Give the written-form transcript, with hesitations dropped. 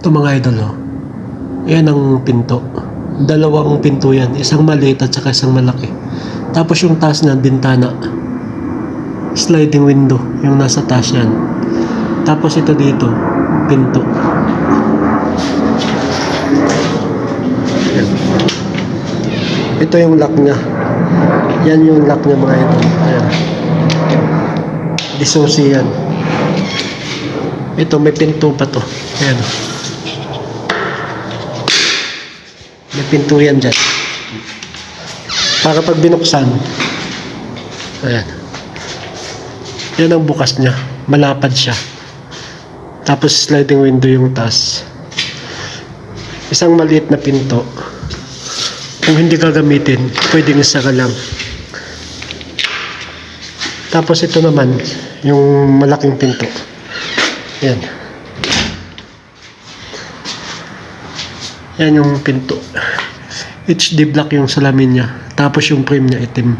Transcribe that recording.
Ito mga idol, oh. Yan ang pinto. Dalawang pinto yan. Isang maliit at saka isang malaki. Tapos yung taas na bintana. Sliding window. Yung nasa taas yan. Tapos ito dito. Pinto. Yan. Ito yung lock niya. Yan yung lock niya mga idol. Ayan. Disosi yan. Ito may pinto pa to. Ayan. May pinto yan dyan. Para pag binuksan, ayan. Yan ang bukas niya. Malapad siya. Tapos sliding window yung taas. Isang maliit na pinto. Kung hindi gagamitin, pwedeng isara lang. Tapos ito naman, yung malaking pinto. Yan. Yan yung pinto. HD black yung salamin niya. Tapos yung frame niya itim.